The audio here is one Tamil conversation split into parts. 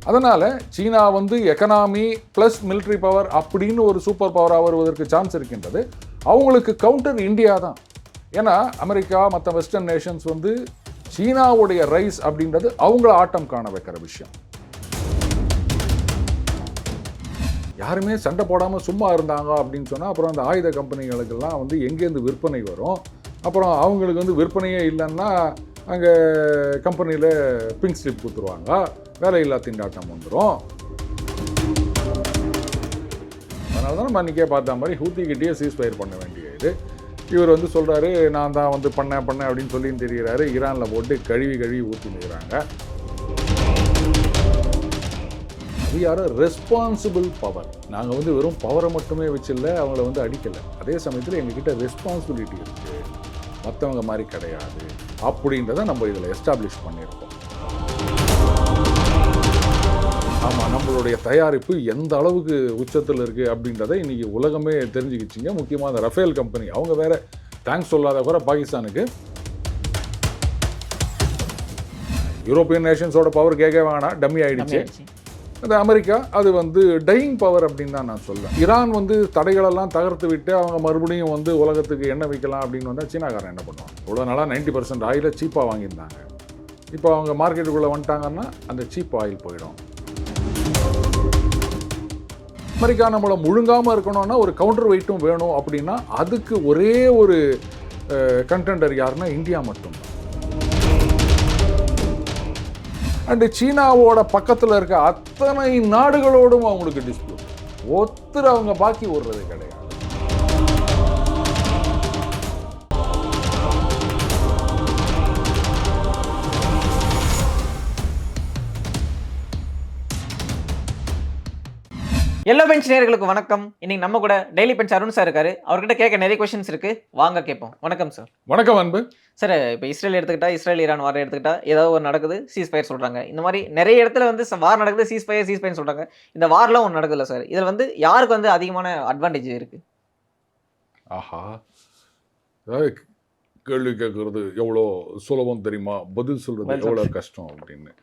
அதனால் சீனா வந்து எக்கனாமி ப்ளஸ் மிலிட்ரி பவர் அப்படின்னு ஒரு சூப்பர் பவராக வருவதற்கு சான்ஸ் இருக்கின்றது. அவங்களுக்கு கவுண்டர் இந்தியா தான். ஏன்னா அமெரிக்கா மற்ற வெஸ்டர்ன் நேஷன்ஸ் வந்து சீனாவுடைய ரைஸ் அப்படின்றது அவங்கள ஆட்டம் காண வைக்கிற விஷயம். யாருமே சண்டை போடாமல் சும்மா இருந்தாங்க அப்படின்னு சொன்னால் அப்புறம் அந்த ஆயுத கம்பெனிகளுக்கெல்லாம் வந்து எங்கேருந்து விற்பனை வரும்? அப்புறம் அவங்களுக்கு வந்து விற்பனையே இல்லைன்னா அங்கே கம்பெனியில் பிங்க் ஸ்லிப் கொடுத்துருவாங்க, வேலையில்லா திண்டாட்டம் வந்துடும். அதனால தான் நம்ம அன்றைக்கே பார்த்த மாதிரி ஹூத்திக்கிட்டே சீஸ்ஃபயர் பண்ண வேண்டிய இது. இவர் வந்து சொல்கிறாரு நான் தான் வந்து பண்ணேன் அப்படின்னு சொல்லின்னு தெரிகிறாரு. ஈரானில் போட்டு கழுவி ஊற்றி நிற்கிறாங்க. அது யாரும் ரெஸ்பான்சிபிள் பவர். நாங்கள் வந்து வெறும் பவரை மட்டுமே வச்சில்ல அவங்கள வந்து அடிக்கலை. அதே சமயத்தில் எங்ககிட்ட ரெஸ்பான்சிபிலிட்டி இருக்குது, மற்றவங்க மாதிரி கிடையாது அப்படின்றத நம்ம இதில் எஸ்டாப்ளிஷ் பண்ணியிருக்கோம். ஆமாம், நம்மளுடைய தயாரிப்பு எந்த அளவுக்கு உச்சத்தில் இருக்குது அப்படின்றத இன்றைக்கி உலகமே தெரிஞ்சுக்கிச்சிங்க. முக்கியமாக அந்த ரஃபேல் கம்பெனி அவங்க வேறு தேங்க்ஸ் சொல்லாத கூட பாகிஸ்தானுக்கு. யூரோப்பியன் நேஷன்ஸோட பவர் கேட்க வேணாம், டம்மி ஆகிடுச்சு. அந்த அமெரிக்கா அது வந்து டையிங் பவர் அப்படின்னு தான் நான் சொல்லுவேன். ஈரான் வந்து தடைகளெல்லாம் தகர்த்து விட்டு அவங்க மறுபடியும் வந்து உலகத்துக்கு எண்ணெய் வைக்கலாம் அப்படின்னு வந்தால் சீனாக்காரன் என்ன பண்ணுவாங்க? இவ்வளோ நாளாக 90% ஆயிலை சீப்பாக வாங்கியிருந்தாங்க. இப்போ அவங்க மார்க்கெட்டுக்குள்ளே வந்துட்டாங்கன்னா அந்த சீப் ஆயில் போயிடும். அமெரிக்கா நம்மளை முழுங்காமல் இருக்கணும்னா ஒரு கவுண்டர் வெயிட்டும் வேணும் அப்படின்னா அதுக்கு ஒரே ஒரு கண்டெண்டர் யாருன்னா இந்தியா மட்டும்தான். அண்டு சீனாவோட பக்கத்தில் இருக்க அத்தனை நாடுகளோடும் அவங்களுக்கு டிஸ்பியூட். ஒருத்தர் அவங்க பாக்கி ஓடுறது கிடையாது. எல்லோ பெஞ்ச் நேயர்களுக்கு வணக்கம். இன்னைக்கு நம்ம கூட டெய்லி பெஞ்ச் அருண் சார் இருக்காரு. அவர்கிட்ட கேட்க நிறைய கொஸ்டின்ஸ் இருக்கு, வாங்க கேட்போம். வணக்கம் சார். வணக்கம் அன்பு சார். இப்போ இஸ்ரேல் எடுத்துக்கிட்டா, இஸ்ரேல் ஈரான் வார் எடுத்துக்கிட்டா, ஏதாவது ஒரு நடக்குது, சீஸ் ஃபயர் சொல்றாங்க. இந்த மாதிரி நிறைய இடத்துல வந்து வார் நடக்குது, சீஸ் ஃபயர் சொல்றாங்க. இந்த வார்லாம் ஒன்று நடக்குதுல்ல சார், இதில் வந்து யாருக்கு வந்து அதிகமான அட்வான்டேஜ் இருக்கு? ஆஹா, கேள்வி கேட்கறது எவ்வளோ சுலபம் தெரியுமா, பதில் சொல்றது எவ்வளோ கஷ்டம் அப்படின்னு.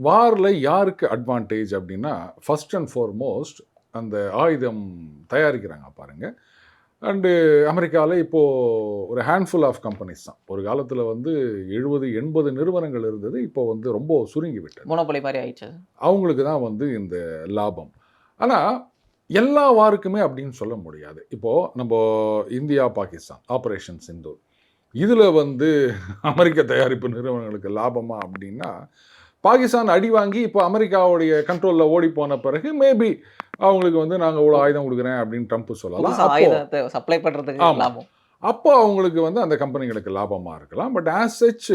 வாரில் யாருக்கு அட்வான்டேஜ் அப்படின்னா ஃபர்ஸ்ட் அண்ட் ஃபார்மோஸ்ட் அந்த ஆயுதம் தயாரிக்கிறாங்க பாருங்கள். அண்டு அமெரிக்காவில் இப்போது ஒரு ஹேண்ட்ஃபுல் ஆஃப் கம்பெனிஸ் தான். ஒரு காலத்தில் வந்து 70-80 நிறுவனங்கள் இருந்தது, இப்போ வந்து ரொம்ப சுருங்கி விட்டது, மோனோபோலி மாதிரி ஆயிடுச்சு. அவங்களுக்கு தான் வந்து இந்த லாபம். ஆனால் எல்லா வாருக்குமே அப்படின்னு சொல்ல முடியாது. இப்போது நம்ம இந்தியா பாகிஸ்தான் ஆப்ரேஷன் சிந்தூர், இதில் வந்து அமெரிக்க தயாரிப்பு நிறுவனங்களுக்கு லாபமா அப்படின்னா, பாகிஸ்தான் அடி வாங்கி இப்போ அமெரிக்காவுடைய கண்ட்ரோலில் ஓடி போன பிறகு மேபி அவங்களுக்கு வந்து நாங்கள் இவ்வளோ ஆயுதம் கொடுக்குறேன் அப்படின்னு ட்ரம்ப் சொல்லலாம். சப்ளை பண்ணுறதுக்கு லாபம். அப்போ அவங்களுக்கு வந்து அந்த கம்பெனிகளுக்கு லாபமாக இருக்கலாம். பட் ஆஸ் சச்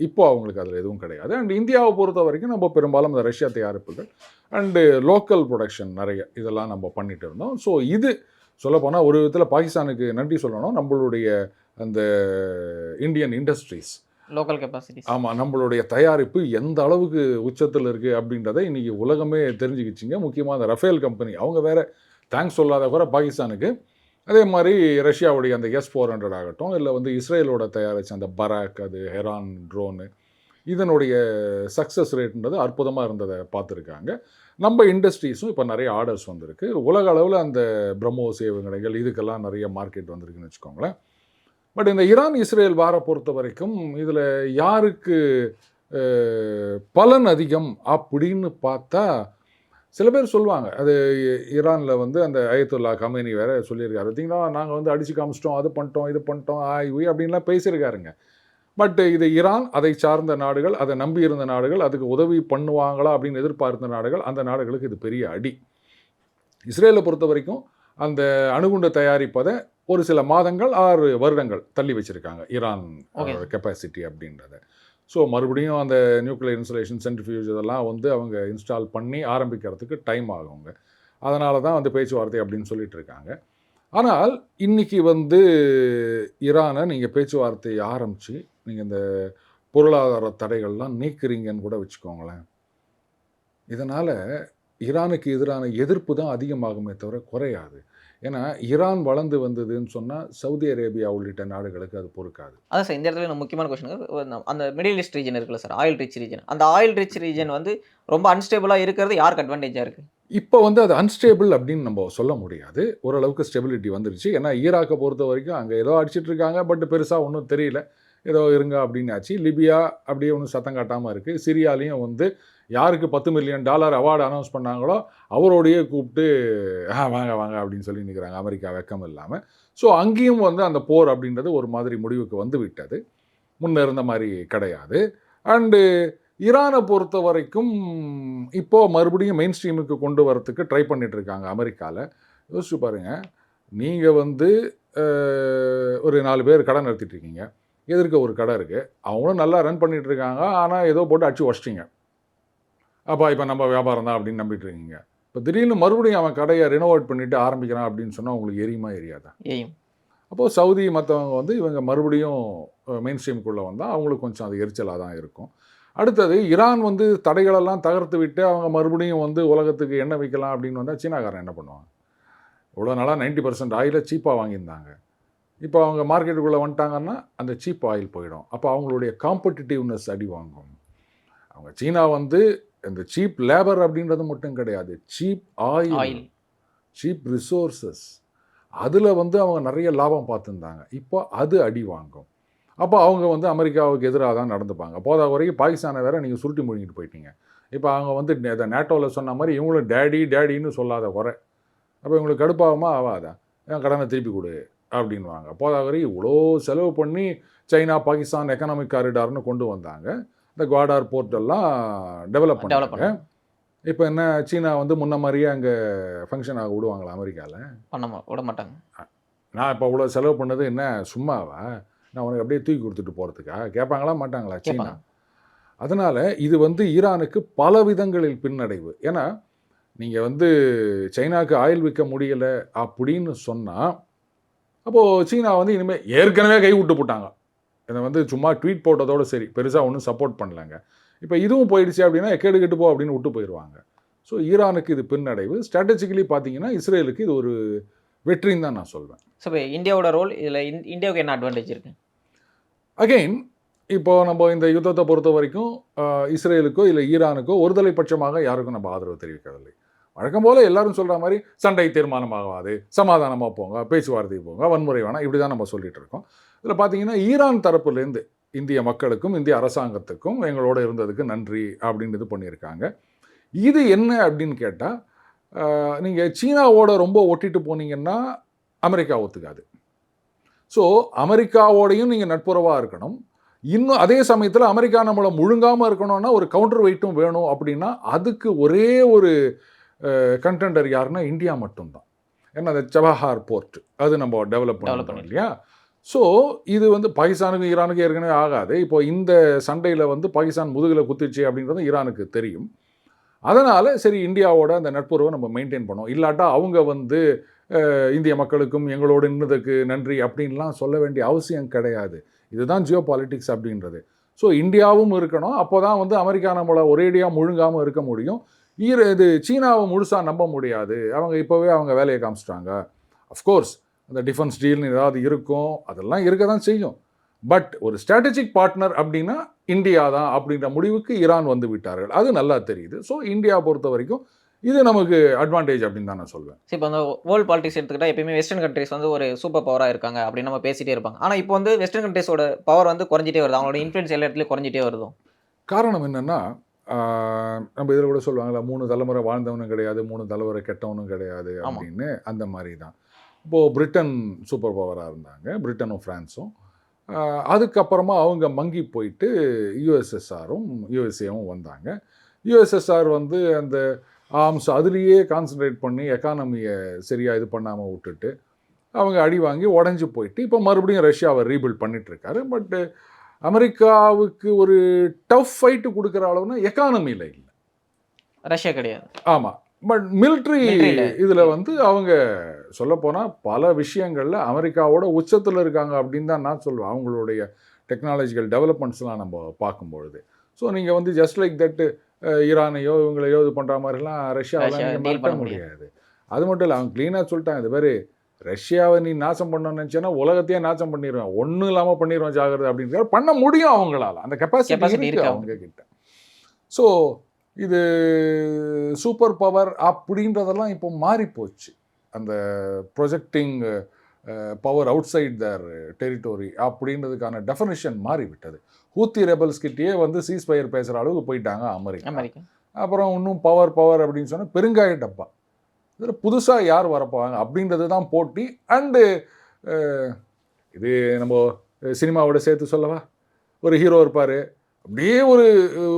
இப்போ அவங்களுக்கு அதில் எதுவும் கிடையாது. அண்ட் இந்தியாவை பொறுத்த வரைக்கும் நம்ம பெரும்பாலும் இந்த ரஷ்யா தயாரிப்புகள் அண்டு லோக்கல் ப்ரொடக்ஷன் நிறைய இதெல்லாம் நம்ம பண்ணிட்டு இருந்தோம். ஸோ இது சொல்லப்போனால் ஒரு விதத்தில் பாகிஸ்தானுக்கு நன்றி சொல்லணும். நம்மளுடைய அந்த இந்தியன் இண்டஸ்ட்ரீஸ் லோக்கல் கெப்பாசிட்டி, ஆமாம், நம்மளுடைய தயாரிப்பு எந்த அளவுக்கு உச்சத்தில் இருக்குது அப்படின்றத இன்றைக்கி உலகமே தெரிஞ்சுக்கிச்சிங்க. முக்கியமாக அந்த ரஃபேல் கம்பெனி அவங்க வேறு தேங்க்ஸ் சொல்லாத கூட பாகிஸ்தானுக்கு. அதே மாதிரி ரஷ்யாவுடைய அந்த S-400 ஆகட்டும், இல்லை வந்து இஸ்ரேலோட தயாரித்த அந்த பராக், அது ஹெரான் ட்ரோனு, இதனுடைய சக்ஸஸ் ரேட்ன்றது அற்புதமாக இருந்ததை பார்த்துருக்காங்க. நம்ம இண்டஸ்ட்ரீஸும் இப்போ நிறைய ஆர்டர்ஸ் வந்திருக்கு. உலக அளவில் அந்த பிரம்மோஸ் ஏவுகணைகள் இதுக்கெல்லாம் நிறைய மார்க்கெட் வந்திருக்குன்னு வச்சுக்கோங்களேன். பட் இந்த ஈரான் இஸ்ரேல் வாரை பொறுத்த வரைக்கும் இதில் யாருக்கு பலன் அதிகம் அப்படின்னு பார்த்தா சில பேர் சொல்லுவாங்க, அது ஈரானில் வந்து அந்த அயத்துல்லா கமேனி வேறு சொல்லியிருக்காரு, பார்த்தீங்கன்னா நாங்கள் வந்து அடித்து காமிச்சிட்டோம், அது பண்ணிட்டோம், இது பண்ணிட்டோம், அப்படின்லாம் பேசியிருக்காருங்க. பட் இது ஈரான், அதை சார்ந்த நாடுகள், அதை நம்பி இருந்த நாடுகள், அதுக்கு உதவி பண்ணுவாங்களா அப்படின்னு எதிர்பார்த்த நாடுகள், அந்த நாடுகளுக்கு இது பெரிய அடி. இஸ்ரேலை பொறுத்த வரைக்கும் அந்த அணுகுண்டு தயாரிப்பதை ஒரு சில மாதங்கள் 6 வருடங்கள் தள்ளி வச்சுருக்காங்க ஈரான் கெப்பாசிட்டி அப்படின்றத. ஸோ மறுபடியும் அந்த நியூக்ளியர் இன்சுலேஷன் சென்ட்ரிஃபியூஜ் இதெல்லாம் வந்து அவங்க இன்ஸ்டால் பண்ணி ஆரம்பிக்கிறதுக்கு டைம் ஆகுங்க. அதனால தான் வந்து பேச்சுவார்த்தை அப்படின்னு சொல்லிட்டு இருக்காங்க. ஆனால் இன்றைக்கி வந்து ஈரானை நீங்கள் பேச்சுவார்த்தையை ஆரம்பித்து நீங்கள் இந்த பொருளாதார தடைகள்லாம் நீக்குறீங்கன்னு கூட வச்சுக்கோங்களேன். இதனால் ஈரானுக்கு எதிரான எதிர்ப்பு தான் அதிகமாகுமே தவிர குறையாது. ஏன்னா ஈரான் வளர்ந்து வந்ததுன்னு சொன்னால் சவுதி அரேபியா உள்ளிட்ட நாடுகளுக்கு அது பொறுக்காது. அதான் சார் இந்த இடத்துல எனக்கு முக்கியமான கொஸ்டின் அந்த மிடில் ஈஸ்ட் ரீஜன் இருக்குல்ல சார், ஆயில் ரிச் ரீஜன். அந்த ஆயில் ரிச் ரீஜன் வந்து ரொம்ப அன்ஸ்டேபிளா இருக்கிறது யாருக்கு அட்வான்டேஜா இருக்கு? இப்போ வந்து அது அன்ஸ்டேபிள் அப்படின்னு நம்ம சொல்ல முடியாது. ஓரளவுக்கு ஸ்டெபிலிட்டி வந்துருச்சு. ஏன்னா ஈராக்கை பொறுத்த வரைக்கும் அங்கே ஏதோ அடிச்சிட்டு இருக்காங்க. பட் பெருசாக ஒன்றும் தெரியல. ஏதோ இருங்க அப்படின்னாச்சு. லிபியா அப்படியே ஒன்றும் சத்தம் காட்டாமல் இருக்குது. சிரியாலையும் வந்து யாருக்கு $10 மில்லியன் அவார்டு அனௌன்ஸ் பண்ணாங்களோ அவரோடையே கூப்பிட்டு வாங்க வாங்க அப்படின்னு சொல்லி நிற்கிறாங்க. அமெரிக்கா வெக்கம் இல்லாமல். ஸோ அங்கேயும் வந்து அந்த போர் அப்படின்றது ஒரு மாதிரி முடிவுக்கு வந்து விட்டது. முன்ன இருந்த மாதிரி கிடையாது. அண்டு ஈரானை பொறுத்த வரைக்கும் இப்போது மறுபடியும் மெயின் ஸ்ட்ரீமுக்கு கொண்டு வரத்துக்கு ட்ரை பண்ணிட்டு இருக்காங்க அமெரிக்காவில். யோசிச்சு பாருங்கள், நீங்கள் வந்து ஒரு 4 பேர் கடை நடத்திட்டு இருக்கீங்க. எதிர்க்க ஒரு கடை இருக்குது. அவங்களும் நல்லா ரன் பண்ணிட்டு இருக்காங்க. ஆனால் ஏதோ போட்டு அடிச்சு வச்சிட்டிங்க. அப்போ இப்போ நம்ம வியாபாரம் தான் அப்படின்னு நம்பிட்டு இருக்கீங்க. இப்போ திடீர்னு மறுபடியும் அவன் கடையை ரெனோவேட் பண்ணிட்டு ஆரம்பிக்கிறான் அப்படின்னு சொன்னால் உங்களுக்கு எரியுமா எரியாதா? அப்போது சவுதி மற்றவங்க வந்து இவங்க மறுபடியும் மெயின் ஸ்ட்ரீமுக்குள்ளே வந்தால் அவங்களுக்கு கொஞ்சம் அது எரிச்சலாக தான் இருக்கும். அடுத்தது ஈரான் வந்து தடைகளெல்லாம் தகர்த்து விட்டு அவங்க மறுபடியும் வந்து உலகத்துக்கு எண்ணெய் விற்கலாம் அப்படின்னு வந்தால் சீனாக்காரன் என்ன பண்ணுவாங்க? இவ்வளோ நாளாக 90% ஆயிலை சீப்பாக வாங்கியிருந்தாங்க. இப்போ அவங்க மார்க்கெட்டுக்குள்ளே வந்துட்டாங்கன்னா அந்த சீப் ஆயில் போயிடும். அப்போ அவங்களுடைய காம்படிட்டிவ்னஸ் அடி வாங்கும். அவங்க சீனா வந்து இந்த சீப் லேபர் அப்படின்றது மட்டும் கிடையாது, சீப் ஆயில், சீப் ரிசோர்ஸஸ், அதில் வந்து அவங்க நிறைய லாபம் பார்த்துருந்தாங்க. இப்போ அது அடி வாங்கும். அப்போ அவங்க வந்து அமெரிக்காவுக்கு எதிராக தான் நடந்துப்பாங்க. போதா வரைக்கும் பாகிஸ்தானை வேற நீங்கள் சுருட்டி முழுங்கிட்டு போயிட்டீங்க. இப்போ அவங்க வந்து நேட்டோவில் சொன்ன மாதிரி இவங்களும் டேடின்னு சொல்லாத குறை. அப்போ இவங்களுக்கு கடுப்பாகுமா ஆகாதா? ஏன் கடனை திருப்பி கொடு அப்படின்வாங்க. போதா வரைக்கும் இவ்வளோ செலவு பண்ணி சைனா பாகிஸ்தான் எக்கனாமிக் காரிடார்னு கொண்டு வந்தாங்க. இந்த குவாடார் போர்ட்டெல்லாம் டெவலப் பண்ணாங்க. இப்போ என்ன சீனா வந்து முன்ன மாதிரியே அங்கே ஃபங்க்ஷன் ஆக விடுவாங்களா அமெரிக்காவில்? விட மாட்டாங்க. நான் இப்போ இவ்வளோ செலவு பண்ணது என்ன சும்மாவா? நான் உனக்கு அப்படியே தூக்கி கொடுத்துட்டு போகிறதுக்கா? கேட்பாங்களா மாட்டாங்களா சீனா? அதனால் இது வந்து ஈரானுக்கு பல விதங்களில் பின்னடைவு. ஏன்னா நீங்கள் வந்து சைனாவுக்கு ஆயில் விற்க முடியலை அப்படின்னு சொன்னால் அப்போது சீனா வந்து இனிமேல் ஏற்கனவே கை விட்டு போட்டாங்க. இதை வந்து சும்மா ட்வீட் போட்டதோடு சரி, பெருசாக ஒன்றும் சப்போர்ட் பண்ணலைங்க. இப்போ இதுவும் போயிடுச்சு அப்படின்னா கேடு கெட்டு போ அப்படின்னு விட்டு போயிடுவாங்க. ஸோ ஈரானுக்கு இது பின்னடைவு. ஸ்ட்ராட்டஜிக்கலி பார்த்தீங்கன்னா இஸ்ரேலுக்கு இது ஒரு வெற்றின்னு தான் நான் சொல்வேன். ஸோ இந்தியாவோட ரோல் இதில் இந்தியாவுக்கு என்ன அட்வான்டேஜ் இருக்குது? அகெயின் இப்போது நம்ம இந்த யுத்தத்தை பொறுத்த வரைக்கும் இஸ்ரேலுக்கோ இல்லை ஈரானுக்கோ ஒருதலை பட்சமாக யாருக்கும் நம்ம ஆதரவு தெரிவிக்கவில்லை. வழக்கம் போல் எல்லாரும் சொல்கிற மாதிரி சண்டை தீர்மானமாகாது, சமாதானமாக போங்க, பேச்சுவார்த்தைக்கு போங்க, வன்முறை வேணாம், இப்படி தான் நம்ம சொல்லிகிட்டு இருக்கோம். இதில் பார்த்தீங்கன்னா ஈரான் தரப்புலேருந்து இந்திய மக்களுக்கும் இந்திய அரசாங்கத்துக்கும் எங்களோட இருந்ததுக்கு நன்றி அப்படின்னு இது பண்ணியிருக்காங்க. இது என்ன அப்படின்னு கேட்டால், நீங்கள் சீனாவோட ரொம்ப ஒட்டிட்டு போனீங்கன்னா அமெரிக்கா ஒத்துக்காது. ஸோ அமெரிக்காவோடையும் நீங்கள் நட்புறவாக இருக்கணும். இன்னும் அதே சமயத்தில் அமெரிக்கா நம்மளை முழுங்காமல் இருக்கணும்னா ஒரு கவுண்டர் வெயிட்டும் வேணும். அப்படின்னா அதுக்கு ஒரே ஒரு கண்டெண்டர் யாருன்னா இந்தியா மட்டும்தான். ஏன்னா அந்த சபஹார் போர்ட் அது நம்ம டெவலப் பண்ணணும் இல்லையா? ஸோ இது வந்து பாகிஸ்தானுக்கும் ஈரானுக்கும் ஏற்கனவே ஆகாது. இப்போ இந்த சண்டையில் வந்து பாகிஸ்தான் முதுகில் குத்திச்சு அப்படின்றது ஈரானுக்கு தெரியும். அதனால் சரி இந்தியாவோட அந்த நட்புறவை நம்ம மெயின்டைன் பண்ணோம். இல்லாட்டா அவங்க வந்து இந்திய மக்களுக்கும் எங்களோட நின்றதுக்கு நன்றி அப்படின்லாம் சொல்ல வேண்டிய அவசியம் கிடையாது. இதுதான் ஜியோ பாலிட்டிக்ஸ் அப்படின்றது. ஸோ இந்தியாவும் இருக்கணும். அப்போ தான் வந்து அமெரிக்கா நம்மளை ஒரேடியாக முழுங்காமல் இருக்க முடியும். இது சீனாவை முழுசாக நம்ப முடியாது. அவங்க இப்போவே அவங்க வேலையை காமிச்சிட்டாங்க. அஃப்கோர்ஸ் அந்த டிஃபென்ஸ் டீல்னு ஏதாவது இருக்கும், அதெல்லாம் இருக்க தான் செய்யும். பட் ஒரு ஸ்ட்ராட்டஜிக் பார்ட்னர் அப்படின்னா இந்தியா தான் அப்படின்ற முடிவுக்கு ஈரான் வந்து விட்டார்கள். அது நல்லா தெரியுது. ஸோ இந்தியா பொறுத்த வரைக்கும் இது நமக்கு அட்வான்டேஜ் அப்படின்னு தான் நான் சொல்வேன். இப்போ அந்த வேர்ல்டு பாலிட்டிக்ஸ் எடுத்துக்கிட்டால் எப்பயுமே வெஸ்டர்ன் கண்ட்ரிஸ் வந்து ஒரு சூப்பர் பவராக இருக்காங்க அப்படின்னு நம்ம பேசிகிட்டே இருப்பாங்க. ஆனால் இப்போ வந்து வெஸ்டர்ன் கண்ட்ரிஸோட பவர் வந்து குறைஞ்சிட்டே வருது, அவங்களோட இன்ஃப்ளூயன்ஸ் எல்லா இடத்துலையும் குறைஞ்சிட்டே வருது. காரணம் என்னென்னா நம்ம இதில் கூட சொல்லுவாங்களா 3 தலைமுறை வாழ்ந்தவனும் கிடையாது, 3 தலைமுறை கெட்டவனும் கிடையாது அப்படின்னு. அந்த மாதிரி தான் இப்போது பிரிட்டன் சூப்பர் பவராக இருந்தாங்க, பிரிட்டனும் ஃப்ரான்ஸும். அதுக்கப்புறமா அவங்க மங்கி போயிட்டு யூஎஸ்எஸ்ஆரும் யூஎஸ்ஏவும் வந்தாங்க. யூஎஸ்எஸ்ஆர் வந்து அந்த ஆர்ம்ஸ் அதுலேயே கான்சன்ட்ரேட் பண்ணி எக்கானமியை சரியாக இது பண்ணாமல் விட்டுட்டு அவங்க அடி வாங்கி உடஞ்சி போயிட்டு இப்போ மறுபடியும் ரஷ்யாவை ரீபில்ட் பண்ணிகிட்ருக்காரு. பட்டு அமெரிக்காவுக்கு ஒரு டஃப் ஃபைட்டு கொடுக்குற அளவுனா எக்கானமியில் இல்லை, ரஷ்யா கிடையாது. ஆமாம். பட் மிலிட்ரி இதில் வந்து அவங்க சொல்லப்போனால் பல விஷயங்களில் அமெரிக்காவோட உச்சத்தில் இருக்காங்க அப்படின்னு தான் நான் சொல்லுவேன். அவங்களுடைய டெக்னாலஜிக்கல் டெவலப்மெண்ட்ஸ்லாம் நம்ம பார்க்கும்பொழுது. ஸோ நீங்கள் வந்து ஜஸ்ட் லைக் தட் ஈரானையோ இவங்களையோ இது பண்ணுற மாதிரிலாம் ரஷ்யாவெலாம் நீங்கள் பண்ண முடியாது. அது மட்டும் இல்லை, அவங்க க்ளீனாக சொல்லிட்டாங்க, இது பேர் ரஷ்யாவை நீ நாசம் பண்ணணும்னு நினச்சேன்னா உலகத்தையே நாசம் பண்ணிடுவேன், ஒன்றும் இல்லாமல் பண்ணிடுவோம் ஜாகிரதை அப்படின்னு பண்ண முடியும் அவங்களால, அந்த கெப்பாசிட்டி Capacity இருக்கு இருக்கு அவங்க கிட்ட. ஸோ இது சூப்பர் பவர் அப்படின்றதெல்லாம் இப்போ மாறி போச்சு. அந்த ப்ரொஜெக்டிங் பவர் அவுட் சைட் தர் டெரிட்டோரி அப்படின்றதுக்கான டெஃபினிஷன் மாறிவிட்டது. ஹூத்தி ரெபல்ஸ் கிட்டேயே வந்து சீஸ்ஃபயர் பேசுகிற அளவுக்கு போயிட்டாங்க அமெரிக்கா. அப்புறம் இன்னும் பவர் அப்படின்னு சொன்னால் பெருங்காய டப்பா. இதில் புதுசாக யார் வரப்போவாங்க அப்படின்றது தான் போட்டி. அண்டு இது நம்ம சினிமாவோட சேர்த்து சொல்லவா, ஒரு ஹீரோ இருப்பார், அப்படியே ஒரு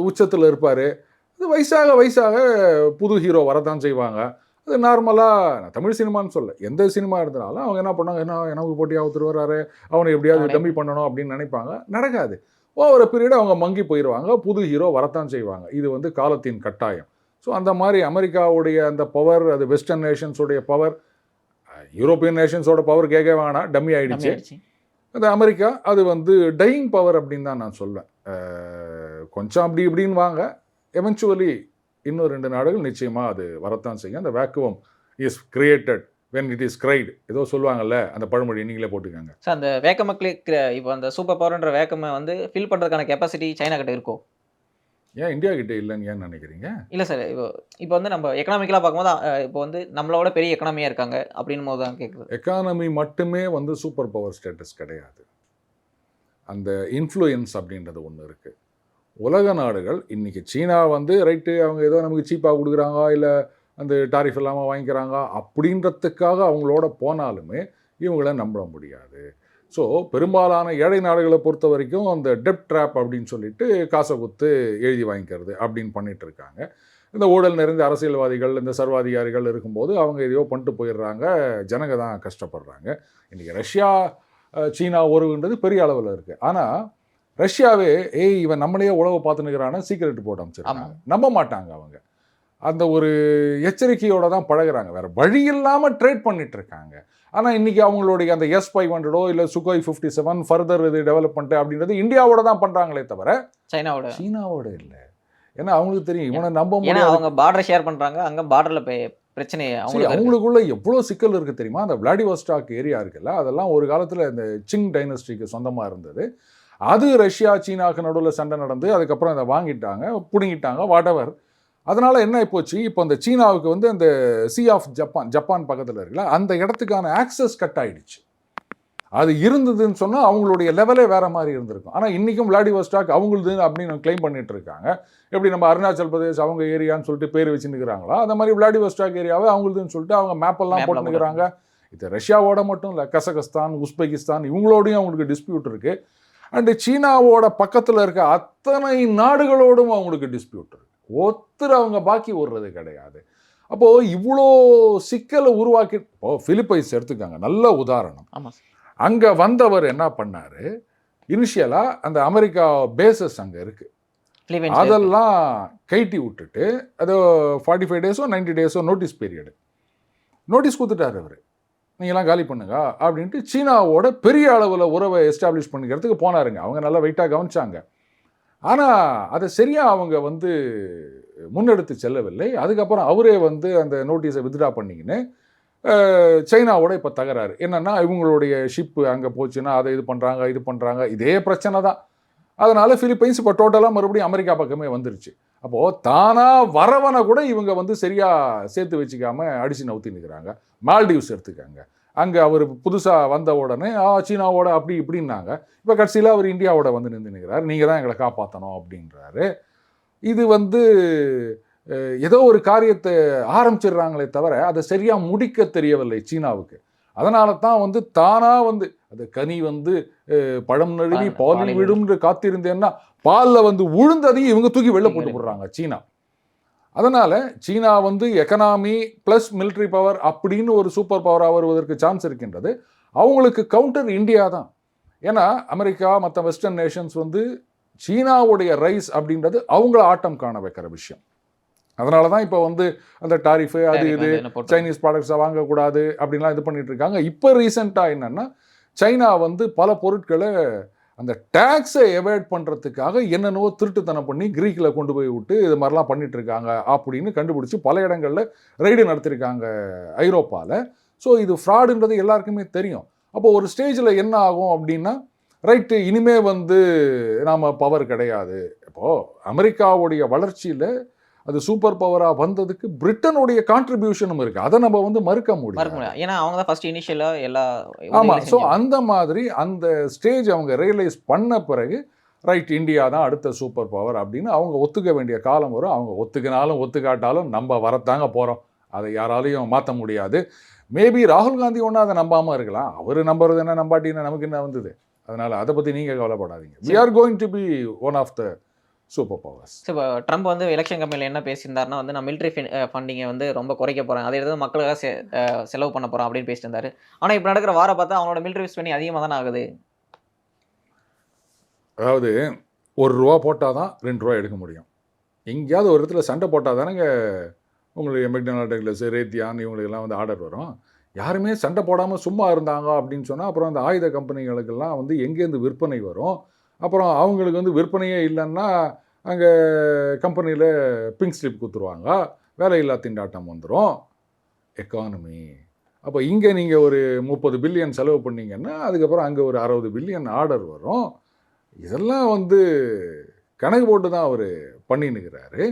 உச்சத்தில் இருப்பார், அது வயசாக புது ஹீரோ வரதான் செய்வாங்க. அது நார்மலாக தமிழ் சினிமான்னு சொல்ல, எந்த சினிமா இருந்தாலும் அவங்க என்ன பண்ணாங்க, எனக்கு போட்டியாக ஒருத்தர் வர்றாரு, அவனை எப்படியாவது டம்மி பண்ணணும் அப்படின்னு நினைப்பாங்க. நடக்காது. ஒரு பீரியட் அவங்க மங்கி போயிடுவாங்க, புது ஹீரோ வரத்தான் செய்வாங்க. இது வந்து காலத்தின் கட்டாயம். ஸோ அந்த மாதிரி அமெரிக்காவுடைய அந்த பவர், அது வெஸ்டர்ன் நேஷன்ஸோடைய பவர், யூரோப்பியன் நேஷன்ஸோட பவர் கேட்க வேணாம், டம்மி ஆயிடுச்சு. அந்த அமெரிக்கா அது வந்து டையிங் பவர் அப்படின்னு தான் நான் சொல்வேன். கொஞ்சம் அப்படி இப்படின்னு வாங்க, எவென்ச்சுவலி இன்னும் 2 நாடுகள் நிச்சயமாக அது வரத்தான் செய்யும். அந்த vacuum is created when it is cried, ஏதோ சொல்லுவாங்கல்ல அந்த பழமொழி, நீங்களே போட்டுக்கோங்க. சார் அந்த வேக்கமக்களே இப்போ அந்த சூப்பர் பவர்ன்ற வேக்கமை வந்து ஃபில் பண்ணுறதுக்கான கெப்பாசிட்டி சைனா கிட்ட இருக்கோ? ஏன் இந்தியா கிட்ட இல்லைன்னு ஏன் நினைக்கிறீங்க? இல்லை சார், இப்போ வந்து நம்ம எக்கனாமிக்கலாக பார்க்கும்போது இப்போ வந்து நம்மளோட பெரிய எக்கனாமியாக இருக்காங்க அப்படின்னும் போது தான் கேட்குது. எக்கானமி மட்டுமே வந்து சூப்பர் பவர் ஸ்டேட்டஸ் கிடையாது. அந்த இன்ஃப்ளூயன்ஸ் அப்படின்றது ஒன்று இருக்குது. உலக நாடுகள் இன்றைக்கி சீனா வந்து ரைட்டு, அவங்க ஏதோ நமக்கு சீப்பாக கொடுக்குறாங்க, இல்லை அந்த டாரிஃப் இல்லாமல் வாங்கிக்கிறாங்க அப்படின்றதுக்காக அவங்களோட போனாலுமே இவங்கள நம்ப முடியாது. ஸோ பெரும்பாலான ஏழை நாடுகளை பொறுத்த வரைக்கும் அந்த டெப்ட் ட்ராப் அப்படின்னு சொல்லிட்டு காசை கொடுத்து எழுதி வாங்கிக்கிறது அப்படின்னு பண்ணிட்டு இருக்காங்க. இந்த ஊழல் நிறைந்த அரசியல்வாதிகள், இந்த சர்வாதிகாரிகள் இருக்கும்போது அவங்க எதையோ பண்ணிட்டு போயிடுறாங்க, ஜனங்க தான் கஷ்டப்படுறாங்க. இன்றைக்கி ரஷ்யா சீனா உறவுன்றது பெரிய அளவில் இருக்குது. ஆனால் ரஷ்யாவே இவன் நம்மளையே உழவு பார்த்துனுக்கிறான சீக்கிரட் போட்டு அமைச்சிருக்காங்க, நம்ப மாட்டாங்க அவங்க. அந்த ஒரு எச்சரிக்கையோடு தான் பழகுறாங்க, வேறு வழி இல்லாமல் ட்ரேட் பண்ணிட்டு இருக்காங்க. ஆனால் இன்றைக்கி அவங்களுடைய அந்த S-500 இல்லை சுகோய் 57 ஃபர்தர் இது டெவலப்மெண்ட் அப்படின்றது இந்தியாவோட தான் பண்ணுறாங்களே தவிர சீனாவோட இல்லை. ஏன்னா அவங்களுக்கு தெரியும் இவனை நம்ப முடியாது. அவங்க பார்டர் ஷேர் பண்ணுறாங்க, அங்கே பார்டரில் பிரச்சனை அவங்களுக்குள்ள எவ்வளோ சிக்கல் இருக்குது தெரியுமா? அந்த விளாடிவோஸ்டாக் ஏரியா இருக்குல்ல, அதெல்லாம் ஒரு காலத்தில் இந்த சிங் டைனஸ்டிக்கு சொந்தமாக இருந்தது. அது ரஷ்யா சீனாவுக்கு நடுவில் சண்டை நடந்து அதுக்கப்புறம் அதை வாங்கிட்டாங்க, பிடுங்கிட்டாங்க, வாட்டவர். அதனால் என்ன ஆகிப்போச்சு, இப்போ அந்த சீனாவுக்கு வந்து அந்த சி ஆஃப் ஜப்பான் பக்கத்தில் இருக்குல்ல, அந்த இடத்துக்கான ஆக்சஸ் கட் ஆகிடுச்சு. அது இருந்ததுன்னு சொன்னால் அவங்களுடைய லெவலே வேறு மாதிரி இருந்திருக்கும். ஆனால் இன்றைக்கும் விளாடிவோஸ்டாக் அவங்களுது அப்படின்னு கிளைம் பண்ணிட்டு இருக்காங்க. எப்படி நம்ம அருணாச்சல் பிரதேஷ் அவங்க ஏரியான்னு சொல்லிட்டு பேர் வச்சுன்னுக்கிறாங்களா, அந்த மாதிரி விளாடிவோஸ்டாக் ஏரியாவை அவங்களுதுன்னு சொல்லிட்டு அவங்க மேப்பெல்லாம் போட்டுக்கிறாங்க. இது ரஷ்யாவோட மட்டும் இல்லை, கசகஸ்தான், உஸ்பெகிஸ்தான் இவங்களோடையும் அவங்களுக்கு டிஸ்பியூட் இருக்குது. அண்டு சீனாவோட பக்கத்தில் இருக்க அத்தனை நாடுகளோடும் அவங்களுக்கு டிஸ்பியூட் இருக்குது. ஒருத்தர் அவங்க பாக்கி ஓடுறது கிடையாது. அப்போது இவ்வளோ சிக்கலை உருவாக்கி, இப்போது பிலிப்பைன்ஸ் எடுத்துக்காங்க, நல்ல உதாரணம். அங்கே வந்தவர் என்ன பண்ணார், இனிஷியலாக அந்த அமெரிக்கா பேசஸ் அங்கே இருக்குது, அதெல்லாம் கைட்டி விட்டுட்டு அது 45 டேஸோ 90 டேஸோ நோட்டீஸ் கொடுத்துட்டார் அவர், நீங்களாம் காலி பண்ணுங்க அப்படின்ட்டு சீனாவோட பெரிய அளவில் உறவை எஸ்டாப்ளிஷ் பண்ணிக்கிறதுக்கு போனாருங்க. அவங்க நல்லா வெயிட்டாக கவனிச்சாங்க. ஆனால் அதை சரியாக அவங்க வந்து முன்னெடுத்து செல்லவில்லை. அதுக்கப்புறம் அவரே வந்து அந்த நோட்டீஸை வித்ட்ரா பண்ணிக்கின்னு சைனாவோட இப்போ தகராறு என்னென்னா, இவங்களுடைய ஷிப்பு அங்கே போச்சுன்னா அதை இது பண்ணுறாங்க, இதே பிரச்சனை தான். அதனால் பிலிப்பைன்ஸ் இப்போ டோட்டலாக மறுபடியும் அமெரிக்கா பக்கமே வந்துருச்சு. அப்போது தானாக வரவனை கூட இவங்க வந்து சரியாக சேர்த்து வச்சுக்காமல் அடித்து நவுத்தி நிற்கிறாங்க. மால்டீவ்ஸ் எடுத்துக்காங்க, அங்கே அவர் புதுசாக வந்த உடனே சீனாவோட அப்படி இப்படின்னாங்க. இப்போ கடைசியில் அவர் இந்தியாவோட வந்து நின்று நிற்கிறார், நீங்கள் தான் எங்களை காப்பாற்றணும் அப்படின்றாரு. இது வந்து ஏதோ ஒரு காரியத்தை ஆரம்பிச்சிடுறாங்களே தவிர அதை சரியாக முடிக்க தெரியவில்லை சீனாவுக்கு. அதனால தான் வந்து தானாக வந்து அது கனி வந்து பழம் நழுவி பாலில் விடும்னு காத்திருந்தேன்னா பாலில் வந்து உழுந்ததையும் இவங்க தூக்கி வெளில போட்டு போடுறாங்க சீனா. அதனால் சீனா வந்து எக்கனாமி ப்ளஸ் மிலிட்ரி பவர் அப்படின்னு ஒரு சூப்பர் பவராக வருவதற்கு சான்ஸ் இருக்கின்றது. அவங்களுக்கு கவுண்டர் இந்தியா தான். ஏன்னா அமெரிக்கா மற்ற வெஸ்டர்ன் நேஷன்ஸ் வந்து சீனாவுடைய ரைஸ் அப்படின்றது அவங்கள ஆட்டம் காண வைக்கிற விஷயம். அதனால தான் இப்போ வந்து அந்த டாரிஃபு அது இது சைனீஸ் ப்ராடக்ட்ஸை வாங்கக்கூடாது அப்படின்லாம் இது பண்ணிட்டு இருக்காங்க. இப்போ ரீசெண்டாக என்னென்னா சைனா வந்து பல பொருட்களை அந்த டேக்ஸை எவாய்ட் பண்ணுறதுக்காக என்னென்னவோ திருட்டுத்தனம் பண்ணி கிரீக்கில் கொண்டு போய் விட்டு இது மாதிரிலாம் பண்ணிட்டு இருக்காங்க அப்படின்னு கண்டுபிடிச்சி பல இடங்களில் ரெய்டு நடத்திருக்காங்க ஐரோப்பாவில். ஸோ இது ஃப்ராடுன்றது எல்லாருக்குமே தெரியும். அப்போ ஒரு ஸ்டேஜில் என்ன ஆகும் அப்படின்னா, ரைட்டு இனிமே வந்து நாம் பவர் கிடையாது. இப்போது அமெரிக்காவுடைய வளர்ச்சியில் அது சூப்பர் பவராக வந்ததுக்கு பிரிட்டனுடைய கான்ட்ரிபியூஷனும் இருக்குது. அதை நம்ம வந்து மறுக்க முடியும். ஏன்னா அவங்க தான் ஃபர்ஸ்ட் இனிஷியலாக எல்லா ஆமாம். ஸோ அந்த மாதிரி அந்த ஸ்டேஜ் அவங்க ரியலைஸ் பண்ண பிறகு ரைட் இந்தியா தான் அடுத்த சூப்பர் பவர் அப்படின்னு அவங்க ஒத்துக்க வேண்டிய காலம் வரும். அவங்க ஒத்துக்கினாலும் ஒத்துக்காட்டாலும் நம்ம வரத்தாங்க போகிறோம். அதை யாராலையும் மாற்ற முடியாது. மேபி ராகுல் காந்தி ஒன்றும் அதை நம்பாமல் இருக்கலாம். அவர் நம்புறது என்ன நம்பாட்டின்னா நமக்கு என்ன வந்தது? அதனால் அதை பற்றி நீங்கள் கவலைப்படாதீங்க. We are going to be one of the super powers. இப்போ ட்ரம்ப் வந்து எலெக்ஷன் கம்பெனியில் என்ன பேசியிருந்தாருன்னா வந்து நான் மிலிட்ரி ஃபண்டிங்கை வந்து ரொம்ப குறைக்க போகிறேன், அதை எடுத்து மக்களுக்காக செலவு பண்ண போகிறேன் அப்படின்னு பேசிட்டு இருந்தாரு. ஆனால் இப்போ நடக்கிற வார பார்த்தா அவங்களோட மிலிட்ரி ஸ்பெண்டிங் அதிகமாக தானே ஆகுது. அதாவது ₹1 போட்டால் தான் ₹2 எடுக்க முடியும். எங்கேயாவது ஒரு இடத்துல சண்டை போட்டால் தானேங்க உங்களுக்கு மெக்டொனால்டு, ரேத்தியான் இவங்களுக்கெல்லாம் வந்து ஆர்டர் வரும். யாருமே சண்டை போடாமல் சும்மா இருந்தாங்க அப்படின்னு சொன்னால் அப்புறம் அந்த ஆயுத கம்பெனிகளுக்கெல்லாம் வந்து எங்கேருந்து விற்பனை வரும்? அப்புறம் அவங்களுக்கு வந்து விற்பனையே இல்லைன்னா அங்கே கம்பெனியில் பிங்க் ஸ்லிப் கொடுத்துருவாங்க, வேலையில்லா திண்டாட்டம் வந்துடும். எக்கானமி அப்போ இங்கே நீங்கள் ஒரு 30 பில்லியன் செலவு பண்ணிங்கன்னா அதுக்கப்புறம் அங்கே ஒரு 60 பில்லியன் ஆர்டர் வரும். இதெல்லாம் வந்து கணக்கு போட்டு தான் அவர் பண்ணின்னுக்கிறாரு.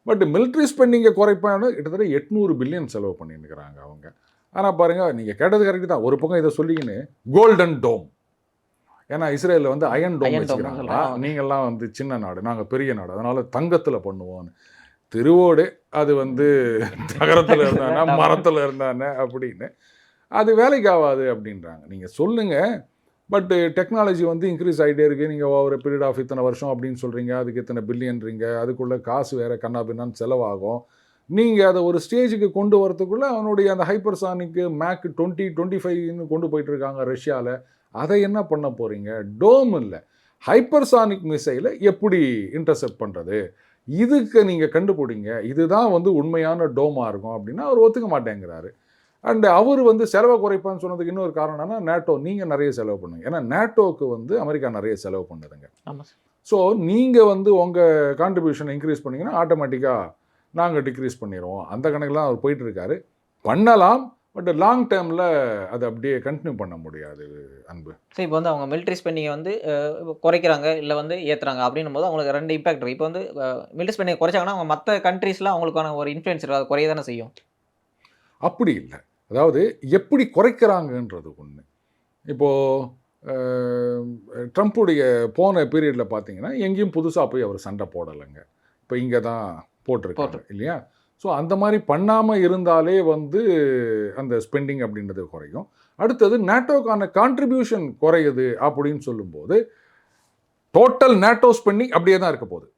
பட் மிலிட்ரி ஸ்பெண்டிங்கை குறைப்பான கிட்டத்தட்ட 800 பில்லியன் செலவு பண்ணின்னுக்கிறாங்க அவங்க. ஆனால் பாருங்கள், நீங்கள் கேட்டது கரெக்டு தான். ஒரு பக்கம் இதை சொல்லிக்கின்னு கோல்டன் டோம், ஏன்னா இஸ்ரேலில் வந்து அயன் டோம் வச்சுக்கிறாங்களா, நீங்கள்லாம் வந்து சின்ன நாடு, நாங்கள் பெரிய நாடு, அதனால் தங்கத்தில் பண்ணுவோன்னு. திருவோடு அது வந்து தகரத்தில் இருந்தானே மரத்தில் இருந்தானே அப்படின்னு அது வேலைக்கு ஆகாது அப்படின்றாங்க. நீங்கள் சொல்லுங்கள், பட்டு டெக்னாலஜி வந்து இன்க்ரீஸ் ஆகிட்டே இருக்குது. நீங்கள் ஒரு பீரியட் ஆஃப் இத்தனை வருஷம் அப்படின்னு சொல்கிறீங்க, அதுக்கு இத்தனை பில்லியன்றீங்க, அதுக்குள்ளே காசு வேறு கண்ணா பின்னான்னு செலவாகும். நீங்கள் அதை ஒரு ஸ்டேஜுக்கு கொண்டு வரத்துக்குள்ளே அவனுடைய அந்த ஹைப்பர்சானிக்கு மேக் 2025 கொண்டு போயிட்டுருக்காங்க ரஷ்யாவில். அதை என்ன பண்ண போகிறீங்க? டோம் இல்லை, ஹைப்பர்சானிக் மிசைலை எப்படி இன்டர்செப்ட் பண்ணுறது, இதுக்கு நீங்கள் கண்டுபிடிங்க, இதுதான் வந்து உண்மையான டோமாக இருக்கும் அப்படின்னா அவர் ஒத்துக்க மாட்டேங்கிறாரு. அண்டு அவர் வந்து செலவை குறைப்பான்னு சொன்னதுக்கு இன்னொரு காரணம் என்னன்னா, நேட்டோ நீங்கள் நிறைய செலவு பண்ணுங்க. ஏன்னா நேட்டோவுக்கு வந்து அமெரிக்கா நிறைய செலவு பண்ணுதுங்க. ஸோ நீங்கள் வந்து உங்கள் கான்ட்ரிபியூஷனை இன்க்ரீஸ் பண்ணிங்கன்னா ஆட்டோமேட்டிக்காக நாங்கள் டிக்ரீஸ் பண்ணிடுவோம். அந்த கணக்கெலாம் அவர் போயிட்டுருக்காரு. பண்ணலாம், பட் லாங் டேர்மில் அதை அப்படியே கண்டினியூ பண்ண முடியாது அன்பு. ஸோ இப்போ வந்து அவங்க மிலிட்ரி ஸ்பெண்டிங்கை வந்து குறைக்கிறாங்க இல்லை வந்து ஏற்றுறாங்க அப்படின்னும் போது அவங்களுக்கு 2 இம்பாக்ட் இருக்குது. இப்போ வந்து மிலிட்ரி ஸ்பெண்டிங்கை குறைச்சாங்கன்னா அவங்க மற்ற கண்ட்ரீஸில் அவங்களுக்கான ஒரு இன்ஃப்ளூயன்ஸ் இருக்குது, அது குறைய தானே செய்யும். அப்படி இல்லை, அதாவது எப்படி குறைக்கிறாங்கன்றது ஒன்று. இப்போது ட்ரம்ப்புடைய போன பீரியடில் பார்த்தீங்கன்னா எங்கேயும் புதுசாக போய் அவர் சண்டை போடலைங்க. இப்போ இங்கே தான் போட்டிருக்காரு இல்லையா? ஸோ அந்த மாதிரி பண்ணாமல் இருந்தாலே வந்து அந்த ஸ்பெண்டிங் அப்படின்றது குறையும். அடுத்தது நேட்டோக்கான கான்ட்ரிபியூஷன் குறையுது அப்படின்னு சொல்லும்போது டோட்டல் நேட்டோ ஸ்பெண்டிங் அப்படியே தான் இருக்க போகுது.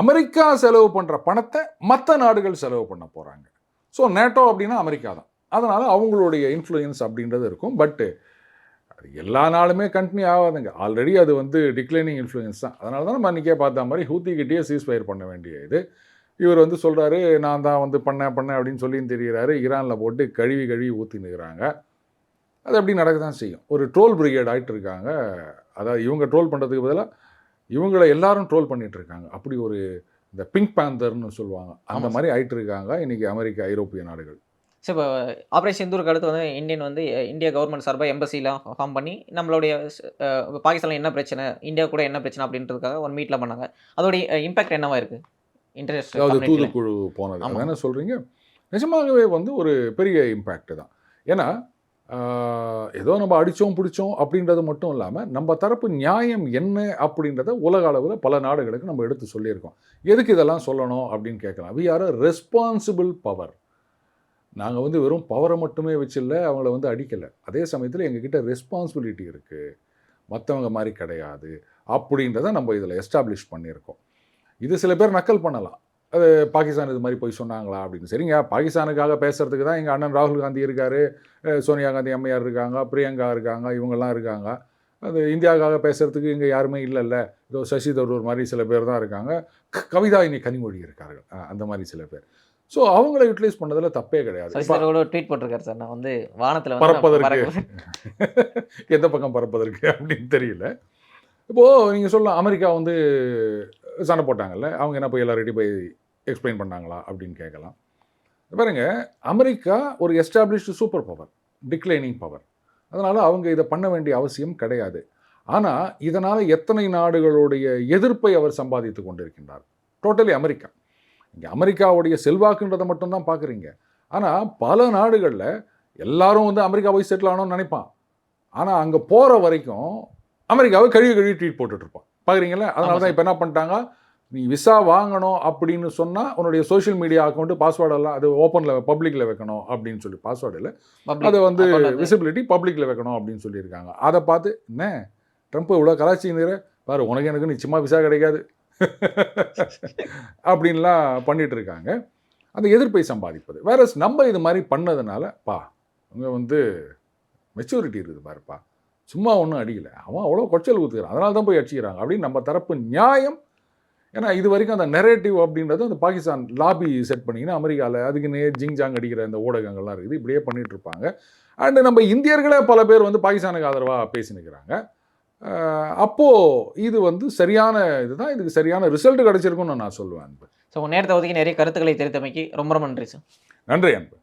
அமெரிக்கா செலவு பண்ணுற பணத்தை மற்ற நாடுகள் செலவு பண்ண போகிறாங்க. ஸோ நேட்டோ அப்படின்னா அமெரிக்கா தான், அதனால் அவங்களுடைய இன்ஃப்ளூயன்ஸ் அப்படின்றது இருக்கும். பட்டு அது எல்லா நாளுமே கண்டினியூ ஆகாதுங்க. ஆல்ரெடி அது வந்து டிக்ளைனிங் இன்ஃப்ளூயன்ஸ் தான். அதனால தான் நம்ம அன்றைக்கே பார்த்த மாதிரி ஹூத்திக்கிட்டே சீஸ்ஃபயர் பண்ண வேண்டிய இது. இவர் வந்து சொல்கிறாரு நான் தான் வந்து பண்ணேன் அப்படின்னு சொல்லின்னு தெரிகிறாரு. ஈரானில் போட்டு கழுவி ஊற்றினுக்கிறாங்க. அது அப்படி நடக்க தான் செய்யும். ஒரு ட்ரோல் பிரிகேட் ஆகிட்டு இருக்காங்க. அதாவது இவங்க ட்ரோல் பண்ணுறதுக்கு பதிலாக இவங்களை எல்லாரும் ட்ரோல் பண்ணிகிட்டு இருக்காங்க. அப்படி ஒரு இந்த பிங்க் பேந்தர்னு சொல்லுவாங்க, அந்த மாதிரி ஆகிட்டு இருக்காங்க இன்றைக்கி அமெரிக்கா, ஐரோப்பிய நாடுகள். ஸோ இப்போ ஆப்ரேஷன் சிந்தூருக்கு அடுத்து வந்து இந்தியா கவர்மெண்ட் சார்பாக எம்பசிலாம் ஃபார்ம் பண்ணி நம்மளுடைய பாகிஸ்தானில் என்ன பிரச்சனை, இந்தியா கூட என்ன பிரச்சனை அப்படின்றதுக்காக ஒரு மீட்டில் பண்ணாங்க. அதோடைய இம்பாக்ட் என்னவா இருக்குது? அதாவது தூதுக்குழு போனது என்ன சொல்கிறீங்க? நிஜமாகவே வந்து ஒரு பெரிய இம்பேக்ட் தான். ஏன்னா ஏதோ நம்ம அடித்தோம் பிடிச்சோம் அப்படின்றது மட்டும் இல்லாமல் நம்ம தரப்பு நியாயம் என்ன அப்படின்றத உலக அளவில் பல நாடுகளுக்கு நம்ம எடுத்து சொல்லியிருக்கோம். எதுக்கு இதெல்லாம் சொல்லணும் அப்படின்னு கேட்கலாம். We are a responsible power. நாங்கள் வந்து வெறும் பவரை மட்டுமே வச்சில்ல அவங்கள வந்து அடிக்கலை. அதே சமயத்தில் எங்ககிட்ட ரெஸ்பான்சிபிலிட்டி இருக்குது, மற்றவங்க மாதிரி கிடையாது அப்படின்றத நம்ம இதில் எஸ்டாப்ளிஷ் பண்ணியிருக்கோம். இது சில பேர் நக்கல் பண்ணலாம், அது பாகிஸ்தான் இது மாதிரி போய் சொன்னாங்களா அப்படின்னு. சரிங்க, பாகிஸ்தானுக்காக பேசுகிறதுக்கு தான் எங்கள் அண்ணன் ராகுல் காந்தி இருக்கார், சோனியா காந்தி அம்மையார் இருக்காங்க, பிரியங்கா இருக்காங்க, இவங்கெல்லாம் இருக்காங்க. அது இந்தியாவுக்காக பேசுகிறதுக்கு இங்கே யாருமே இல்லைல்ல, இதோ சசி தரூர் மாதிரி சில பேர் தான் இருக்காங்க, கவிதா இனி கனிமொழி இருக்கார்கள், அந்த மாதிரி சில பேர். ஸோ அவங்கள யூட்டிலைஸ் பண்ணதில் தப்பே கிடையாது. ட்வீட் போட்டிருக்காரு சார், நான் வந்து வானத்தில் பறப்பதற்கு எந்த பக்கம் பறப்பதற்கு அப்படின்னு தெரியல. இப்போது நீங்கள் சொல்லலாம் அமெரிக்கா வந்து சண்டை போட்டாங்கல்ல, அவங்க என்ன போய் எல்லார்கிட்டையும் போய் எக்ஸ்பிளைன் பண்ணாங்களா அப்படின்னு கேட்கலாம். பாருங்க, அமெரிக்கா ஒரு established super power, declining power. அதனால் அவங்க இதை பண்ண வேண்டிய அவசியம் கிடையாது. ஆனால் இதனால் எத்தனை நாடுகளுடைய எதிர்ப்பை அவர் சம்பாதித்து கொண்டிருக்கின்றார். Totally America. இங்கே அமெரிக்காவுடைய செல்வாக்குன்றதை மட்டும்தான் பார்க்குறீங்க. ஆனால் பல நாடுகளில் எல்லாரும் வந்து அமெரிக்கா போய் செட்டில் ஆகணும்னு நினைப்பான். ஆனால் அங்கே போகிற வரைக்கும் அமெரிக்காவை கழுவி கழுவி ட்வீட் போட்டுட்ருப்பான். பார்க்குறீங்களா? அதனால தான் இப்போ என்ன பண்ணிட்டாங்க, நீ விசா வாங்கணும் அப்படின்னு சொன்னால் உன்னுடைய சோஷியல் மீடியா அக்கௌண்ட்டு பாஸ்வேர்டெல்லாம் அது ஓப்பனில் பப்ளிக்கில் வைக்கணும் அப்படின்னு சொல்லி, பாஸ்வேர்டு இல்லை, அதை வந்து விசிபிலிட்டி பப்ளிக்கில் வைக்கணும் அப்படின்னு சொல்லியிருக்காங்க. அதை பார்த்து என்ன ட்ரம்ப் இவ்வளோ கலாச்சிங்கிற பாரு, உனக்கு எனக்கு நிச்சயமாக விசா கிடைக்காது அப்படின்லாம் பண்ணிட்டு இருக்காங்க. அந்த எதிர்ப்பை சம்பாதிப்பது. வேற நம்ம இது மாதிரி பண்ணதுனால அவங்க வந்து மெச்சூரிட்டி இருக்குது பாருப்பா, சும்மா ஒன்றும் அடிக்கலை, அவன் அவ்வளோ கொச்சல் ஊற்றுக்கிறான், அதனால தான் போய் அடிச்சுக்கிறாங்க அப்படின்னு நம்ம தரப்பு நியாயம். ஏன்னா இது வரைக்கும் அந்த நெரேட்டிவ் அப்படின்றது அந்த பாகிஸ்தான் லாபி செட் பண்ணிங்கன்னா அமெரிக்காவில் அதுக்கு ஜிங்ஜாங் அடிக்கிற அந்த ஊடகங்கள்லாம் இருக்குது, இப்படியே பண்ணிட்டு இருப்பாங்க. அண்டு நம்ம இந்தியர்களே பல பேர் வந்து பாகிஸ்தானுக்கு ஆதரவாக பேசினுக்கிறாங்க. அப்போது இது வந்து சரியான இதுதான், இதுக்கு சரியான ரிசல்ட் கிடைச்சிருக்குன்னு நான் சொல்லுவேன். ஸோ நேரத்தை ஒதுக்கி நிறைய கருத்துக்களை தெரிவித்தமைக்கு ரொம்ப ரொம்ப நன்றி சார். நன்றி அன்பு.